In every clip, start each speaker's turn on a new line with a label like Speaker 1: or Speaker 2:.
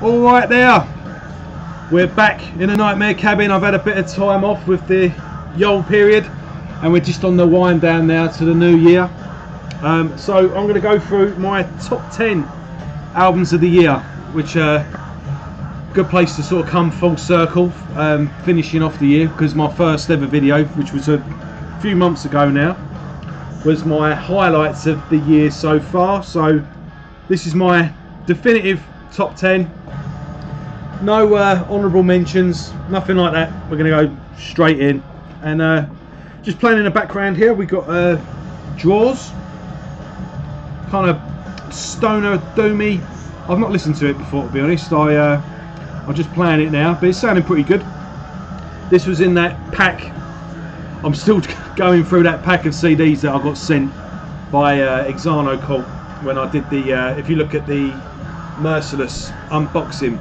Speaker 1: Alright there, we're back in a nightmare cabin. I've had a bit of time off with the Yule period and we're just on the wind down now to the new year. So I'm going to go through my top 10 albums of the year, which are a good place to sort of come full circle, finishing off the year, because my first ever video, which was a few months ago now, was my highlights of the year so far. So this is my definitive top 10. No honourable mentions, nothing like that. We're going to go straight in. And just playing in the background here, we got Draws, kind of stoner doomy. I've not listened to it before, to be honest. I'm just playing it now, but it's sounding pretty good. This was in that pack. I'm still going through that pack of CDs that I got sent by Demonical when I did the. If you look at the Merciless unboxing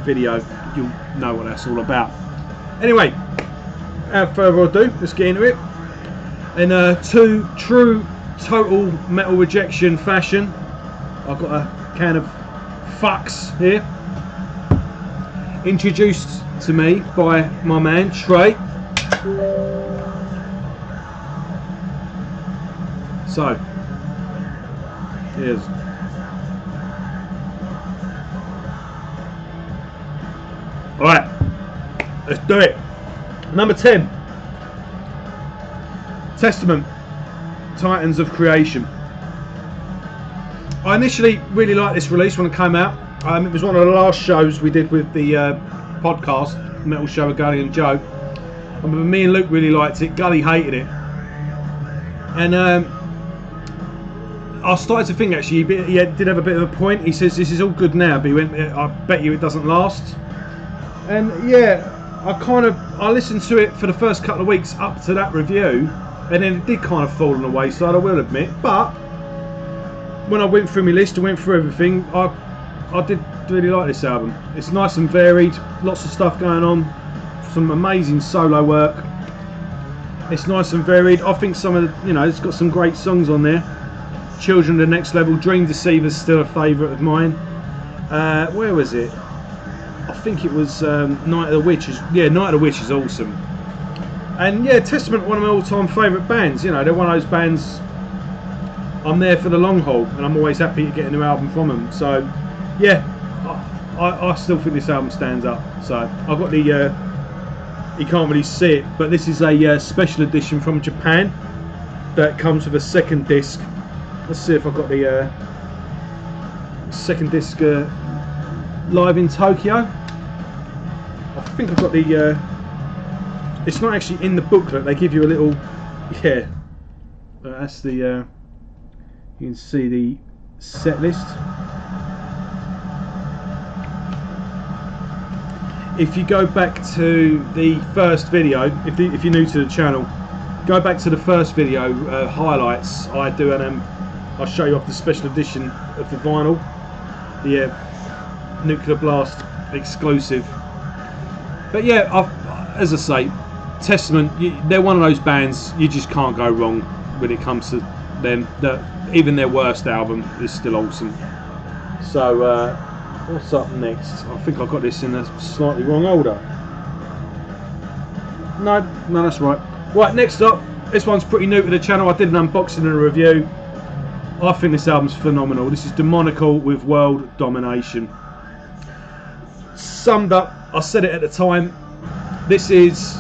Speaker 1: video, you'll know what that's all about. Anyway, without further ado, let's get into it. In true total metal rejection fashion, I've got a can of fucks here, introduced to me by my man Trey. So here's alright, let's do it. Number 10, Testament, Titans of Creation. I initially really liked this release when it came out. It was one of the last shows we did with the podcast, Metal Show with Gully and Joe. And me and Luke really liked it. Gully hated it. And I started to think, actually, he did have a bit of a point. He says this is all good now, but he went, I bet you it doesn't last. And yeah, I listened to it for the first couple of weeks up to that review, and then it did kind of fall on the wayside, I will admit. But when I went through my list and went through everything, I did really like this album. It's nice and varied, lots of stuff going on, some amazing solo work. It's nice and varied. I think some of the, it's got some great songs on there. Children of the Next Level, Dream Deceiver's still a favourite of mine. Where was it? I think it was Night of the Witch. Yeah, Night of the Witch is awesome. And yeah, Testament, one of my all-time favourite bands. They're one of those bands I'm there for the long haul, and I'm always happy to get a new album from them. So yeah, I still think this album stands up. So I've got the, you can't really see it, but this is a special edition from Japan that comes with a second disc. Let's see if I've got the second disc live in Tokyo. I think I've got the it's not actually in the booklet, they give you a little, yeah, that's the you can see the set list. If you go back to the first video, if you're new to the channel, go back to the first video, highlights. I do, and I'll show you off the special edition of the vinyl, the Nuclear Blast exclusive. But yeah, as I say, Testament, they're one of those bands you just can't go wrong when it comes to them. Even their worst album is still awesome. So what's up next? I think I got this in a slightly wrong order. No, that's right. Right, next up, this one's pretty new to the channel. I did an unboxing and a review. I think this album's phenomenal. This is Demonical with World Domination. Summed up, I said it at the time, this is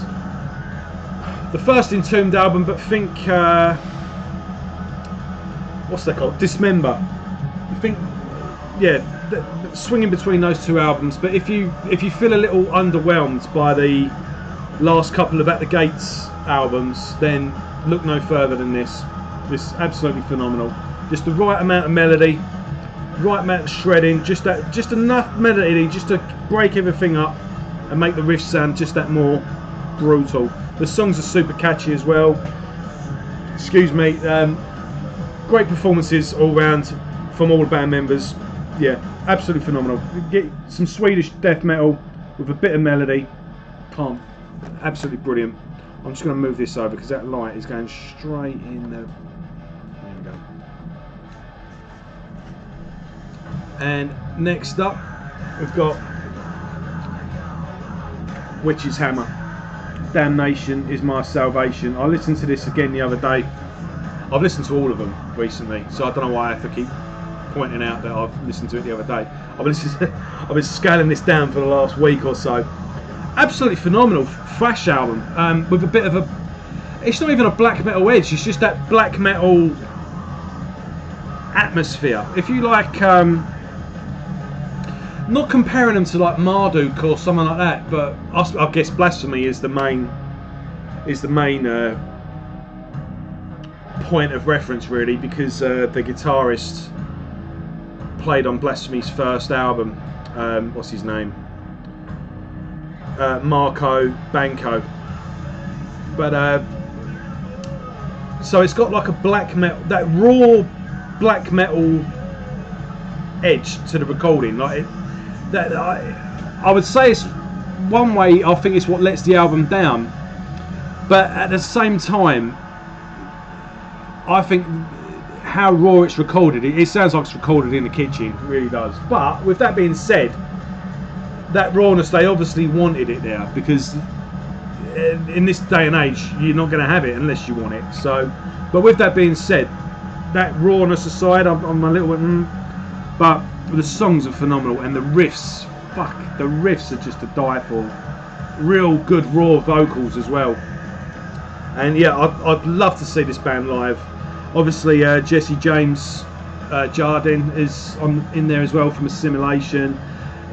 Speaker 1: the first Entombed album, but think, what's that called? Dismember. I think, yeah, swinging between those two albums. But if you feel a little underwhelmed by the last couple of At the Gates albums, then look no further than this. This is absolutely phenomenal. Just the right amount of melody, right amount of shredding, just enough melody just to break everything up and make the riffs sound just that more brutal. The songs are super catchy as well. Excuse me. Great performances all round from all the band members. Yeah, absolutely phenomenal. Get some Swedish death metal with a bit of melody. Absolutely brilliant. I'm just going to move this over because that light is going straight in the. There we go. And next up, we've got Witch's Hammer. Damnation is my salvation. I listened to this again the other day. I've listened to all of them recently, so I don't know why I have to keep pointing out that I've listened to it the other day. I've been scaling this down for the last week or so. Absolutely phenomenal thrash album, with a bit of a... It's not even a black metal edge, it's just that black metal atmosphere. If you like, not comparing them to like Marduk or something like that, but I guess Blasphemy is the main point of reference, really, because the guitarist played on Blasphemy's first album. What's his name? Marco Banco. But so it's got like a black metal, that raw black metal edge to the recording. Like I would say it's one way. I think it's what lets the album down, but at the same time, I think how raw it's recorded, it sounds like it's recorded in the kitchen. It really does. But with that being said, that rawness, they obviously wanted it there, because in this day and age you're not going to have it unless you want it. So, but with that being said, that rawness aside, I'm a little bit but the songs are phenomenal, and the riffs, fuck, the riffs are just to die for. Real good raw vocals as well. And yeah, I'd love to see this band live. Obviously Jesse James Jardine is in there as well from Assimilation.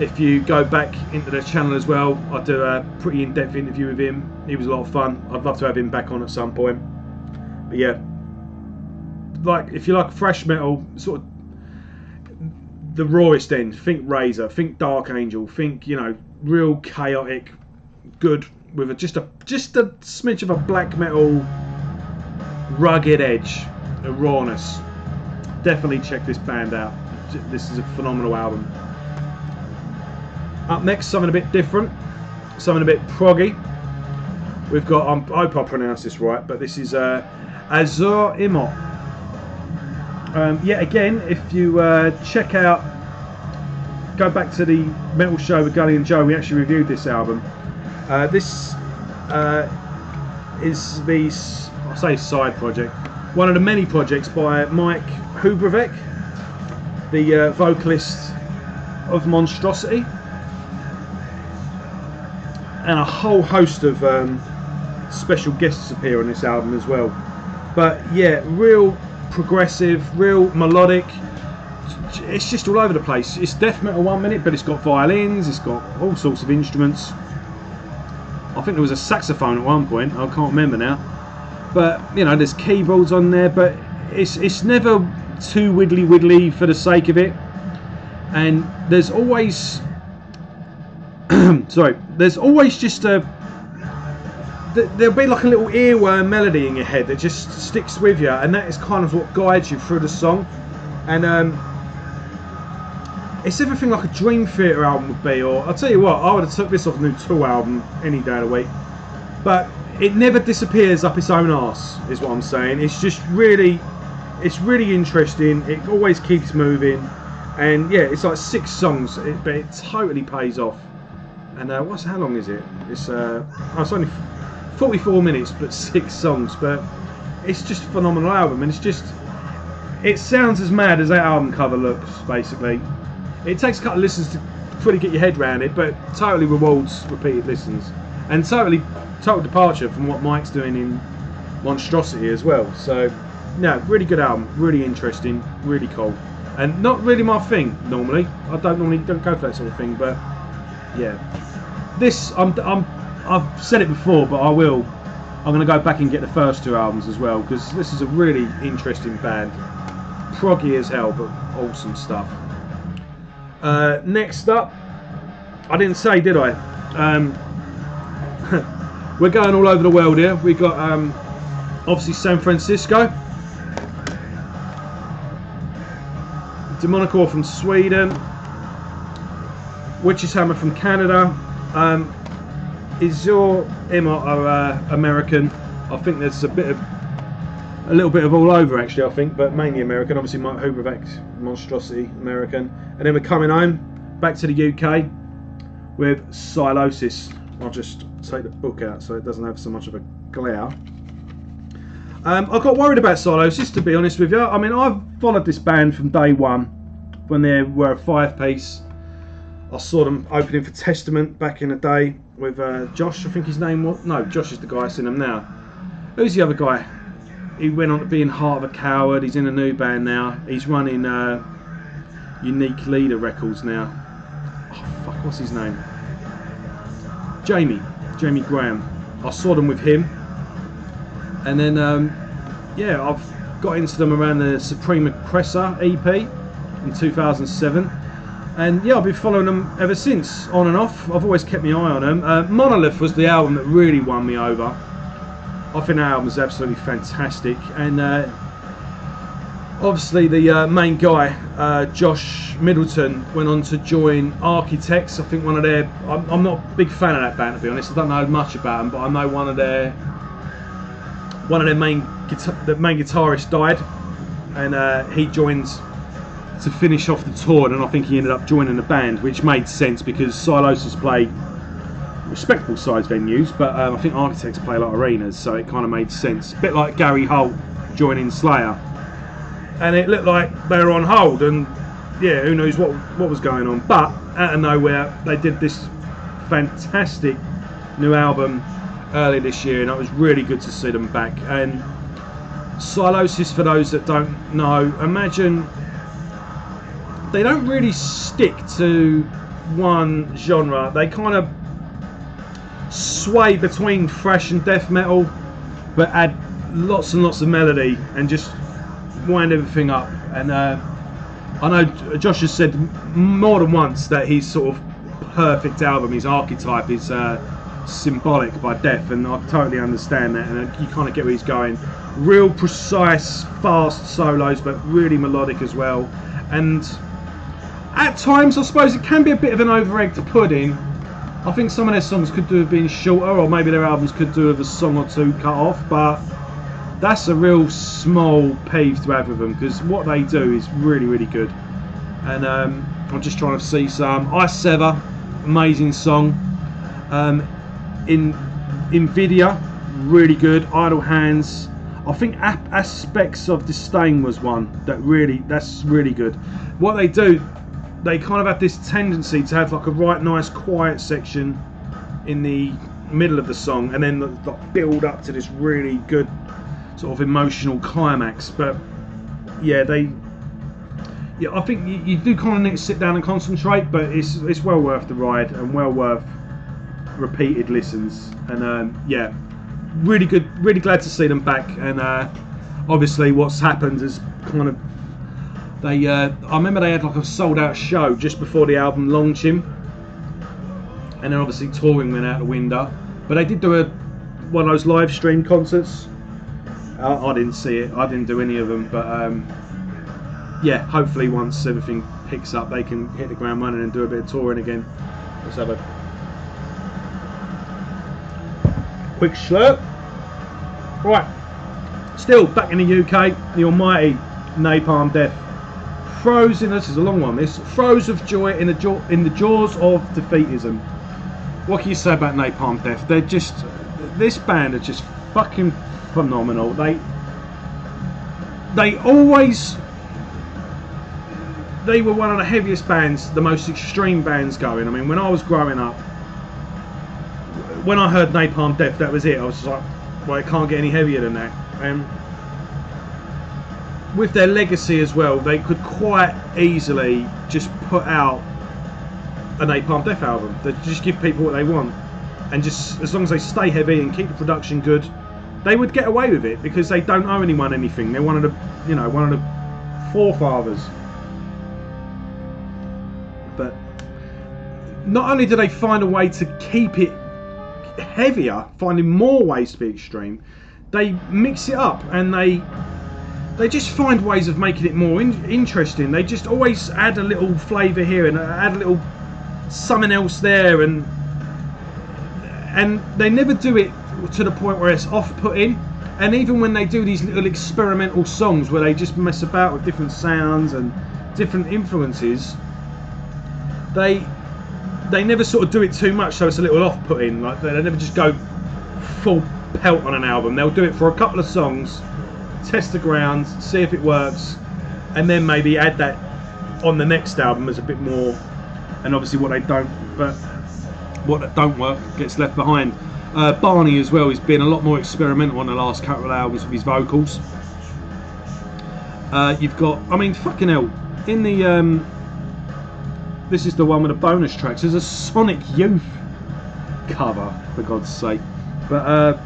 Speaker 1: If you go back into the channel as well, I do a pretty in-depth interview with him. He was a lot of fun. I'd love to have him back on at some point. But yeah, like if you like thrash metal, sort of the rawest end, think Razor, think Dark Angel, think, you know, real chaotic, good, with just a smidge of a black metal rugged edge, a rawness. Definitely check this band out. This is a phenomenal album. Up next, something a bit different, something a bit proggy. We've got, I hope I pronounced this right, but this is Azure Emote. Yet again, if you check out, go back to the metal show with Gully and Joe, we actually reviewed this album. This is the, I'll say side project, one of the many projects by Mike Hubrovec, the vocalist of Monstrosity, and a whole host of special guests appear on this album as well. But yeah, real progressive, real melodic. It's just all over the place. It's death metal 1 minute, but it's got violins, it's got all sorts of instruments. I think there was a saxophone at one point, I can't remember now. But you know, there's keyboards on there, but it's never too widdly for the sake of it. And there's always sorry, there's always just a, there'll be like a little earworm melody in your head that just sticks with you, and that is kind of what guides you through the song. And it's everything like a Dream Theater album would be, or I'll tell you what, I would have took this off a new Tool album any day of the week. But it never disappears up its own arse, is what I'm saying. It's just really, it's really interesting. It always keeps moving, and yeah, it's like 6 songs, but it totally pays off. And how long is it? It's it's only 44 minutes, but 6 songs. But it's just a phenomenal album, and it's just, it sounds as mad as that album cover looks. Basically, it takes a couple of listens to fully get your head around it, but totally rewards repeated listens, and total departure from what Mike's doing in Monstrosity as well. So, no, really good album, really interesting, really cool, and not really my thing normally. I don't normally go for that sort of thing, but yeah, this I've said it before, but I'm going to go back and get the first 2 albums as well, because this is a really interesting band, proggy as hell, but awesome stuff. Next up, I didn't say, did I? We're going all over the world here. We got obviously San Francisco, Demonical from Sweden, Witch's Hammer from Canada, Azure Emote are American. I think there's a little bit of all over actually, I think, but mainly American. Obviously Mike Hubrovec, Monstrosity, American. And then we're coming home, back to the UK with Sylosis. I'll just take the book out so it doesn't have so much of a glare. I got worried about Sylosis, to be honest with you. I mean, I've followed this band from day one when they were a 5-piece. I saw them opening for Testament back in the day with Josh, I think his name was. No, Josh is the guy in them now. Who's the other guy? He went on to be in Heart of a Coward. He's in a new band now. He's running Unique Leader Records now. Oh fuck, what's his name? Jamie Graham. I saw them with him, and then yeah, I've got into them around the Supreme Oppressor EP in 2007, and yeah, I've been following them ever since, on and off. I've always kept my eye on them. Monolith was the album that really won me over. I think that album was absolutely fantastic, and obviously the main guy, Josh Middleton, went on to join Architects. I think one of their... I'm not a big fan of that band, to be honest. I don't know much about them, but I know one of their main guitarist died, and he joined to finish off the tour, and I think he ended up joining the band, which made sense because Sylosis play respectable sized venues, but I think Architects play a lot of arenas, so it kind of made sense. A bit like Gary Holt joining Slayer. And it looked like they were on hold, and yeah, who knows what was going on. But out of nowhere, they did this fantastic new album earlier this year, and it was really good to see them back. And Sylosis, for those that don't know, imagine they don't really stick to one genre. They kind of sway between thrash and death metal, but add lots and lots of melody and just wind everything up. And I know Josh has said more than once that his sort of perfect album, his archetype, is Symbolic by Death, and I totally understand that, and you kind of get where he's going. Real precise, fast solos, but really melodic as well. And at times, I suppose it can be a bit of an over-egged pudding. I think some of their songs could have been shorter, or maybe their albums could do with a song or two cut off, but that's a real small peeve to have with them, because what they do is really, really good. And I'm just trying to see some. I Sever, amazing song. Invidia, really good. Idle Hands. I think Aspects of Disdain was one that's really good. What they do, they kind of have this tendency to have like a right nice quiet section in the middle of the song, and then like build up to this really good sort of emotional climax. But yeah, I think you do kind of need to sit down and concentrate, but it's well worth the ride and well worth repeated listens. And yeah, really good, really glad to see them back. And obviously what's happened is kind of I remember they had like a sold out show just before the album launching, and then obviously touring went out the window, but they did do one of those live stream concerts. I didn't see it, I didn't do any of them, but yeah, hopefully once everything picks up they can hit the ground running and do a bit of touring again. Let's have a quick slurp. Right, still back in the UK, the almighty Napalm Death. Throes in, this is a long one, this. Throes of joy in the jaws of defeatism. What can you say about Napalm Death? They're just, this band are just fucking phenomenal. They were one of the heaviest bands, the most extreme bands going. I mean, when I was growing up, when I heard Napalm Death, that was it. I was just like, well, it can't get any heavier than that. And with their legacy as well, they could quite easily just put out a Napalm Death album. They just give people what they want, and just as long as they stay heavy and keep the production good, they would get away with it, because they don't owe anyone anything. They're one of the, you know, one of the forefathers. But not only do they find a way to keep it heavier, finding more ways to be extreme, they mix it up, and they just find ways of making it more interesting. They just always add a little flavour here and add a little something else there, and they never do it to the point where it's off-putting. And even when they do these little experimental songs where they just mess about with different sounds and different influences, they never sort of do it too much, so it's a little off-putting. Like they never just go full pelt on an album. They'll do it for a couple of songs, test the ground, see if it works, and then maybe add that on the next album as a bit more. And obviously what don't work gets left behind. Barney as well has been a lot more experimental on the last couple of albums with his vocals. You've got, I mean, fucking hell, in the this is the one with the bonus tracks. There's a Sonic Youth cover, for God's sake. But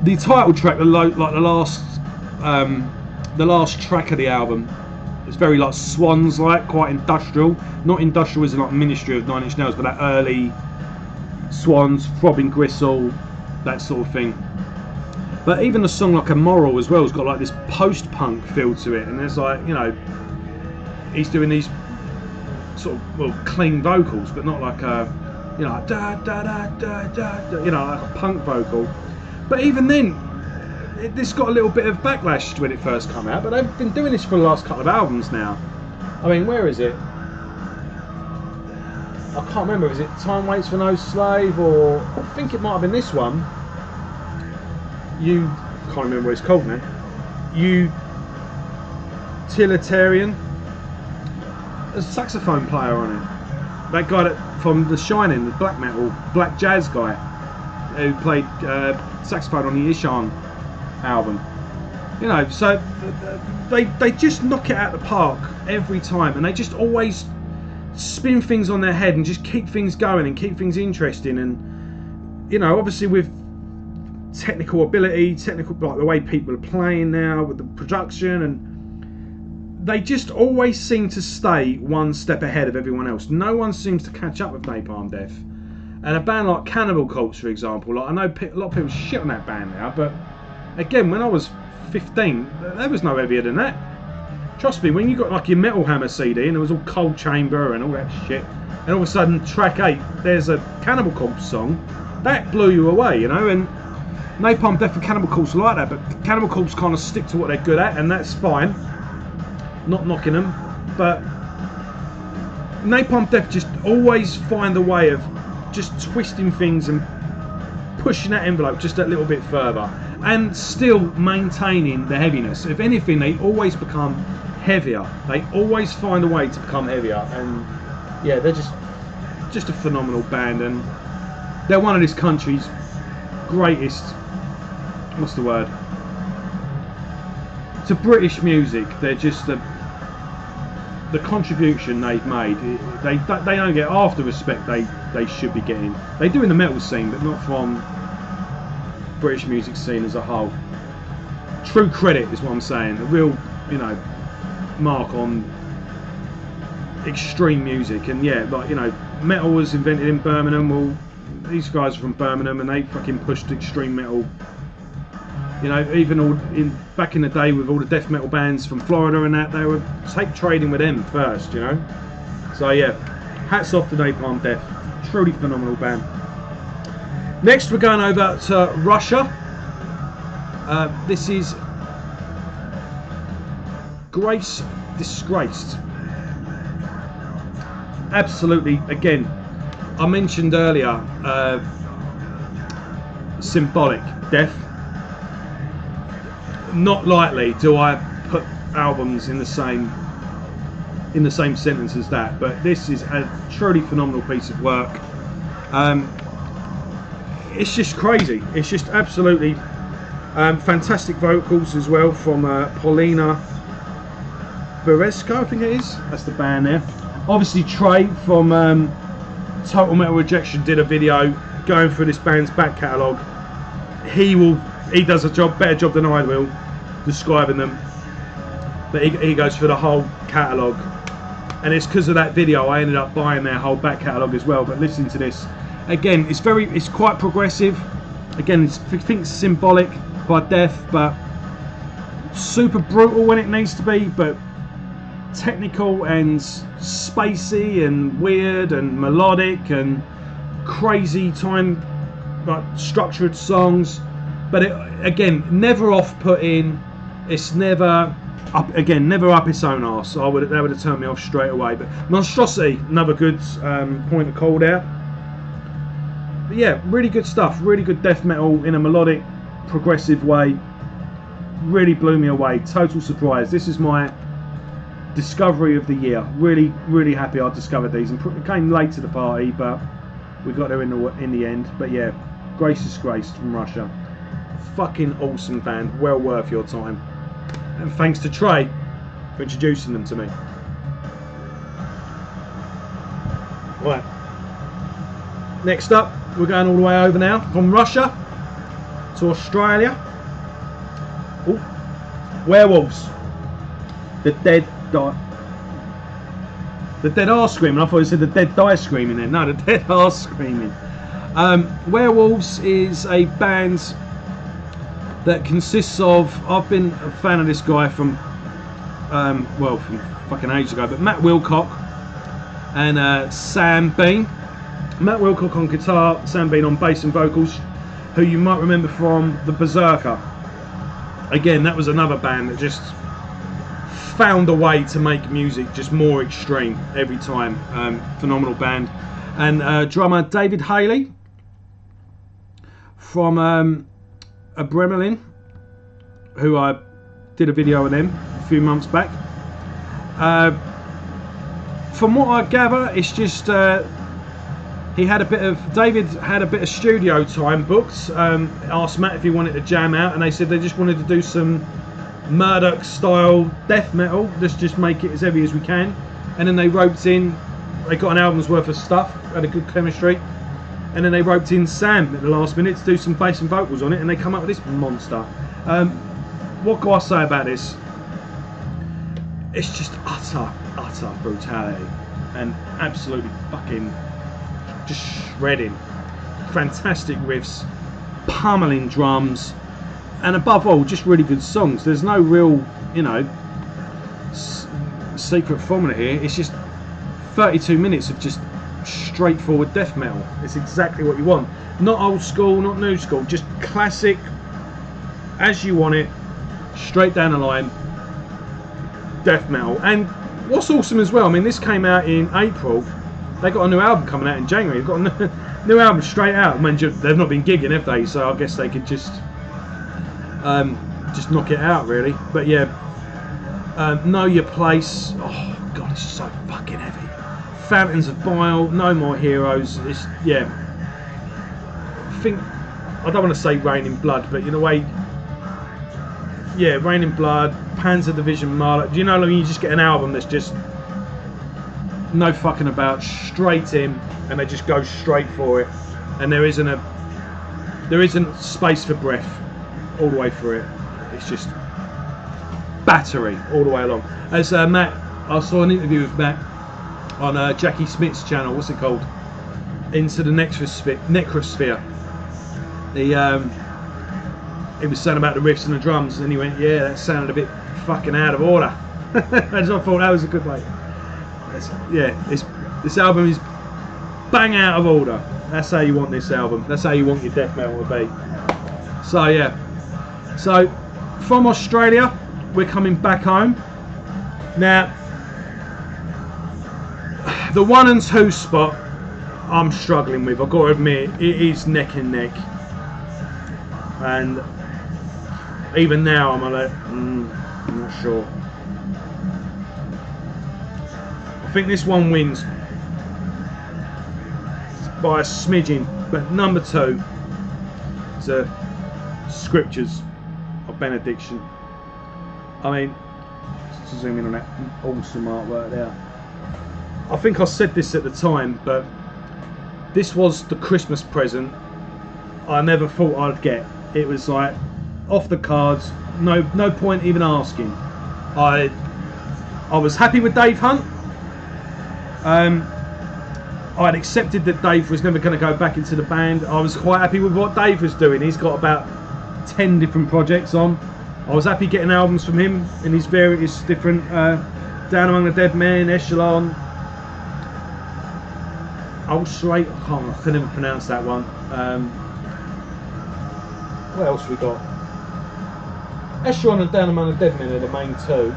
Speaker 1: the title track, the last track of the album, it's very like Swans-like, quite industrial. Not industrial as in like Ministry of 9 Inch Nails, but that early Swans, Throbbing Gristle, that sort of thing. But even a song like Immoral as well has got like this post-punk feel to it, and there's like, you know, he's doing these sort of, well, clean vocals, but not like a, you know, like da da da da da, you know, like a punk vocal. But even then, this got a little bit of backlash when it first came out, but they've been doing this for the last couple of albums now. I mean, where is it? I can't remember, is it Time Waits for No Slave, or I think it might have been this one. You can't remember what it's called now. Utilitarian. There's a saxophone player on it. That guy from The Shining, the black metal, black jazz guy, who played saxophone on the Ishan album. You know, so they just knock it out of the park every time, and they just always spin things on their head and just keep things going and keep things interesting. And you know, obviously with technical ability, like the way people are playing now with the production, and they just always seem to stay one step ahead of everyone else. No one seems to catch up with Napalm Death. And a band like Cannibal Corpse, for example, like I know a lot of people shit on that band now, but again, when I was 15, there was no heavier than that. Trust me, when you got like your Metal Hammer CD and it was all Cold Chamber and all that shit, and all of a sudden track 8, there's a Cannibal Corpse song, that blew you away, you know. And Napalm Death and Cannibal Corpse are like that, but Cannibal Corpse kind of stick to what they're good at, and that's fine. Not knocking them, but Napalm Death just always find a way of just twisting things and pushing that envelope just a little bit further, and still maintaining the heaviness. If anything, they always become heavier. They always find a way to become heavier, and yeah, they're just a phenomenal band, and they're one of this country's greatest, what's the word, to British music. They're just the contribution they've made, they don't get half the respect they should be getting. They do in the metal scene, but not from British music scene as a whole. True credit is what I'm saying. A real, you know, mark on extreme music. And yeah, like, you know, metal was invented in Birmingham. Well, these guys are from Birmingham, and they fucking pushed extreme metal. You know, even back in the day with all the death metal bands from Florida and that, they were tape trading with them first, you know. So yeah, hats off to Napalm Death. Truly phenomenal band. Next, we're going over to Russia. This is Disgraced. Absolutely, again, I mentioned earlier, symbolic death. Not lightly do I put albums in the same sentence as that, but this is a truly phenomenal piece of work. It's just crazy. It's just absolutely fantastic vocals as well from Paulina Beresko, I think it is. That's the band there. Obviously Trey from Total Metal Rejection did a video going through this band's back catalogue. He does a better job than I will describing them, but he goes for the whole catalogue, and it's because of that video I ended up buying their whole back catalogue as well. But listen to this again, it's quite progressive. Again, I think it's symbolic by death, but super brutal when it needs to be, but technical and spacey and weird and melodic and crazy time, like structured songs. But it, again, never off-putting. It's never up again, never up its own arse. That would have turned me off straight away. But Monstrosity, another good point of call there. But yeah, really good stuff. Really good death metal in a melodic, progressive way. Really blew me away. Total surprise. This is my discovery of the year. Really, really happy I discovered these, and came late to the party, but we got there in the end. But yeah, Disgraced from Russia. Fucking awesome band. Well worth your time. And thanks to Trey for introducing them to me. Right. Next up, we're going all the way over now from Russia to Australia. Ooh. Werewolves. The dead die. The dead are screaming. I thought you said the dead die screaming then. No, the dead are screaming. Werewolves is a band that consists of, I've been a fan of this guy from well, from fucking ages ago, but Matt Wilcock and Sam Bean. Matt Wilcock on guitar, Sam Bean on bass and vocals, who you might remember from the Berserker. Again, that was another band that just found a way to make music just more extreme every time. Phenomenal band. And drummer David Haley from Bremelin, who I did a video of them a few months back. From what I gather, it's just David had a bit of studio time booked. Asked Matt if he wanted to jam out, and they said they just wanted to do some Murdoch style death metal. Let's just make it as heavy as we can. And then they roped in, they got an album's worth of stuff, had a good chemistry, and then they roped in Sam at the last minute to do some bass and vocals on it, and they come up with this monster. What can I say about this? It's just utter brutality and absolutely fucking just shredding. Fantastic riffs, pummeling drums, and above all, just really good songs. There's no real, you know, secret formula here. It's just 32 minutes of just straightforward death metal. It's exactly what you want. Not old school, not new school, just classic, as you want it, straight down the line death metal. And what's awesome as well, I mean, this came out in April. They got a new album coming out in January. They've got a new album straight out. I mean, they've not been gigging, have they? So I guess they could just knock it out, really. But yeah, Know Your Place. Oh god, it's so fucking heavy. Fountains of Bile, No More Heroes. It's, yeah, I don't want to say Rain in Blood, but in a way, yeah, Rain in Blood, Panzer Division, Marla. Do you know, I mean, you just get an album that's just no fucking about, straight in, and they just go straight for it, and there isn't space for breath all the way through it. It's just battery all the way along. As Matt, I saw an interview with Matt on Jackie Smith's channel. What's it called? Into the Necrosphere. He was saying about the riffs and the drums, and he went, "Yeah, that sounded a bit fucking out of order." And I thought that was a good way. This album is bang out of order. That's how you want this album. That's how you want your death metal to be. So yeah. So from Australia, we're coming back home. Now, the 1 and 2 spot, I'm struggling with. I've got to admit, it is neck and neck. And even now, I'm like, I'm not sure. I think this one wins by a smidgen, but number 2 is Scriptures of Benediction. I mean, just zoom in on that awesome artwork there. I think I said this at the time, but this was the Christmas present I never thought I'd get. It was like off the cards, no point even asking. I was happy with Dave Hunt. I'd accepted that Dave was never going to go back into the band. I was quite happy with what Dave was doing. He's got about 10 different projects on. I was happy getting albums from him in his various different Down Among the Dead Men, Echelon, Ulcerate. I can never pronounce that one. What else we got? Echelon and Down Among the Dead Men are the main two.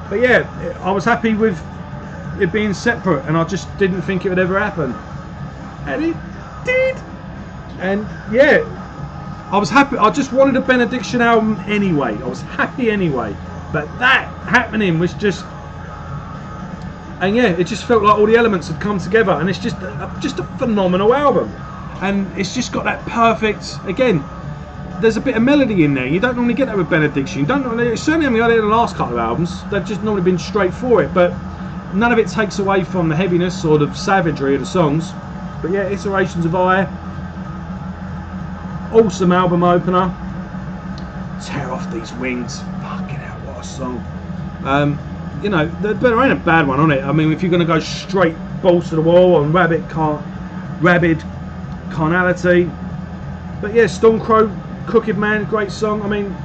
Speaker 1: But yeah, I was happy with it being separate, and I just didn't think it would ever happen. And it did. And yeah, I was happy. I just wanted a Benediction album anyway. I was happy anyway. But that happening was just... And yeah, it just felt like all the elements had come together, and it's just a phenomenal album. And it's just got that perfect... Again, there's a bit of melody in there. You don't normally get that with Benediction. You don't normally, certainly on the last couple of albums, they've just normally been straight for it. But none of it takes away from the heaviness or the savagery of the songs. But yeah, Iterations of I, awesome album opener. Tear Off These Wings. Fucking hell, what a song. You know, there ain't a bad one on it. I mean, if you're going to go straight balls to the wall on Rabid Carnality. But yeah, Stormcrow, Crooked Man, great song. I mean,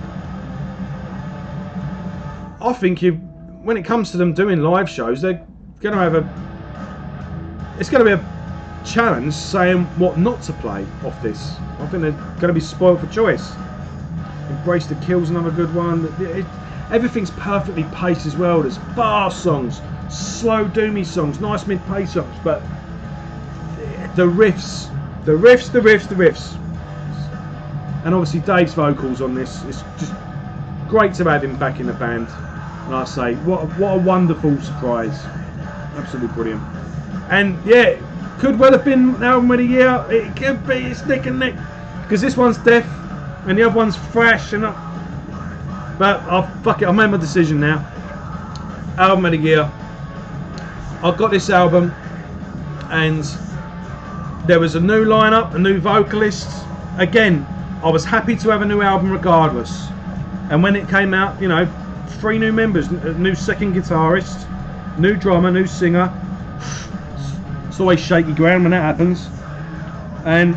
Speaker 1: I think when it comes to them doing live shows, they're going to have it's going to be a challenge saying what not to play off this. I think they're going to be spoiled for choice. Embrace the Kill's another good one. Everything's perfectly paced as well. There's bar songs, slow doomy songs, nice mid-pace songs, but the riffs. And obviously Dave's vocals on this, it's just great to have him back in the band. And I say, what a wonderful surprise. Absolutely brilliant. And yeah, could well have been an album of the year. It could be, it's neck and neck. Because this one's Death and the other one's Thrash. But fuck it, I made my decision now. Album of the year. I got this album and there was a new lineup, a new vocalist. Again, I was happy to have a new album regardless. And when it came out, you know, 3 new members, new second guitarist, new drummer, new singer. It's always shaky ground when that happens. And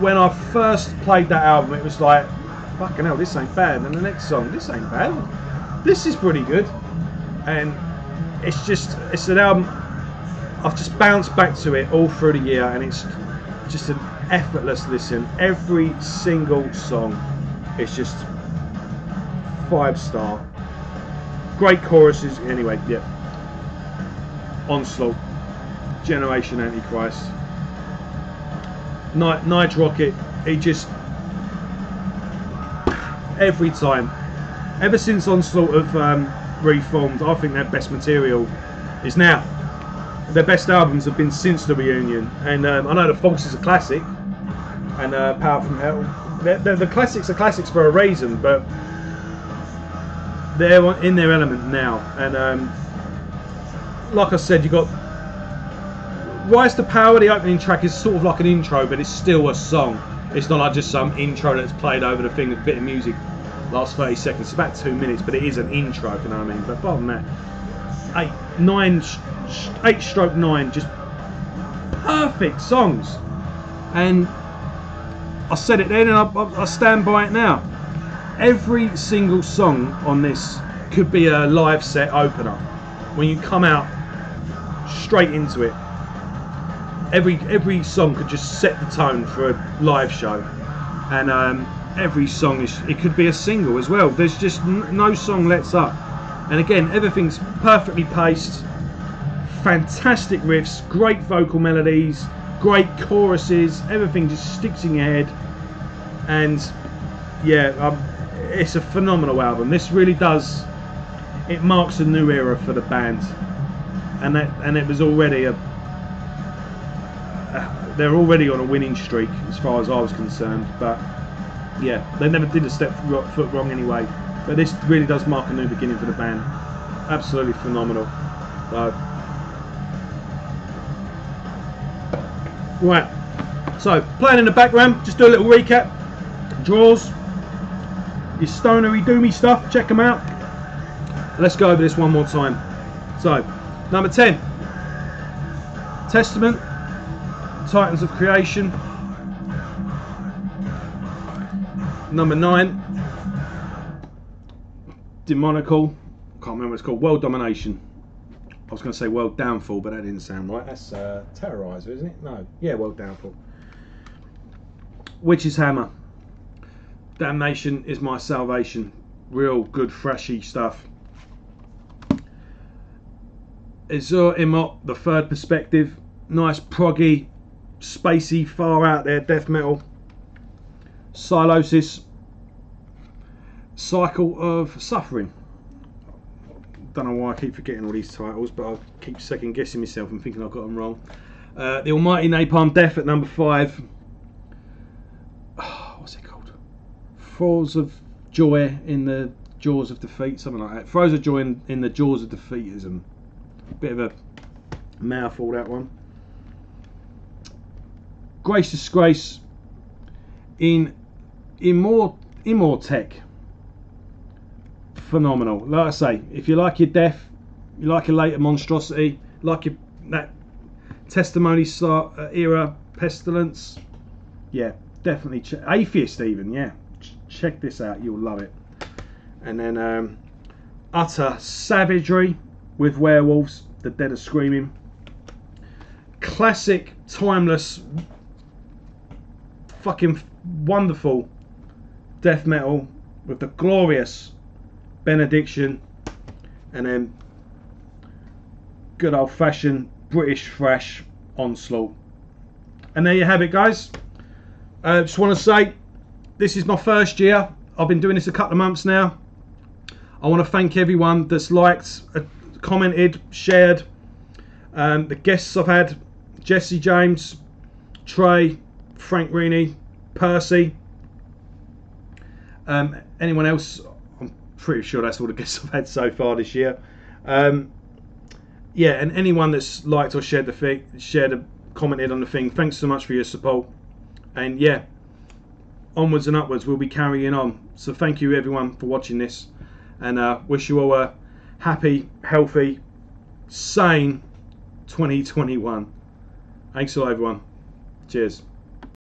Speaker 1: when I first played that album, it was like, fucking hell, this ain't bad. And the next song, this ain't bad. This is pretty good. And it's an album I've just bounced back to it all through the year, and it's just an effortless listen. Every single song is just 5-star. Great choruses. Anyway, yeah. Onslaught, Generation Antichrist, Night Rocket. He just, every time, ever since Onslaught have reformed, I think their best material is now. Their best albums have been since the reunion, and I know The False is a classic, and Power from Hell. The classics are classics for a reason, but they're in their element now. And like I said, you got Rise to Power. The opening track is sort of like an intro, but it's still a song. It's not like just some intro that's played over the thing with a bit of music. Lasts 30 seconds. It's about 2 minutes, but it is an intro, if you know what I mean. But apart from that, 8/9, just perfect songs. And I said it then, and I stand by it now. Every single song on this could be a live set opener. When you come out straight into it, every song could just set the tone for a live show. And every song it could be a single as well. There's just no song lets up. And again, everything's perfectly paced, fantastic riffs, great vocal melodies, great choruses, everything just sticks in your head. And yeah, it's a phenomenal album. This really does, it marks a new era for the band. And it was already they're already on a winning streak as far as I was concerned. But yeah, they never did a foot wrong anyway. But this really does mark a new beginning for the band. Absolutely phenomenal. Right, so playing in the background, just do a little recap. Draws, your stonery doomy stuff, check them out. Let's go over this one more time. So, number 10, Testament, Titans of Creation. Number 9, Demonical, can't remember what it's called, World Domination. I was going to say World Downfall, but that didn't sound right. That's Terrorizer, isn't it? No, yeah, World Downfall. Witch's Hammer, Damnation is my salvation. Real good freshy stuff. Azure Emote, the third perspective. Nice proggy, spacey, far out there death metal. Sylosis, Cycle of Suffering. Don't know why I keep forgetting all these titles, but I keep second guessing myself and thinking I've got them wrong. The almighty Napalm Death at number 5. Oh, what's it called? Throes of Joy in the Jaws of Defeat, something like that. Throes of Joy in the Jaws of Defeatism. Bit of a mouthful, that one. Grace Disgrace in Immortech. Phenomenal. Like I say, if you like your death, you like a later monstrosity, like that testimony era pestilence, yeah, definitely atheist even, yeah, check this out, you'll love it. And then utter savagery with Werewolves, the Dead Are Screaming. Classic, timeless, fucking wonderful death metal with the glorious Benediction, and then good old fashioned British thrash Onslaught. And there you have it, guys. Just want to say this is my first year. I've been doing this a couple of months now. I want to thank everyone that's liked, commented, shared. The guests I've had: Jesse James, Trey, Frank Reaney, Percy. Anyone else? I'm pretty sure that's all the guests I've had so far this year. Yeah, and anyone that's liked or shared the thing, commented on the thing, thanks so much for your support. And yeah, onwards and upwards, we'll be carrying on. So thank you everyone for watching this, and wish you all a happy, healthy, sane 2021. Thanks a lot everyone. Cheers.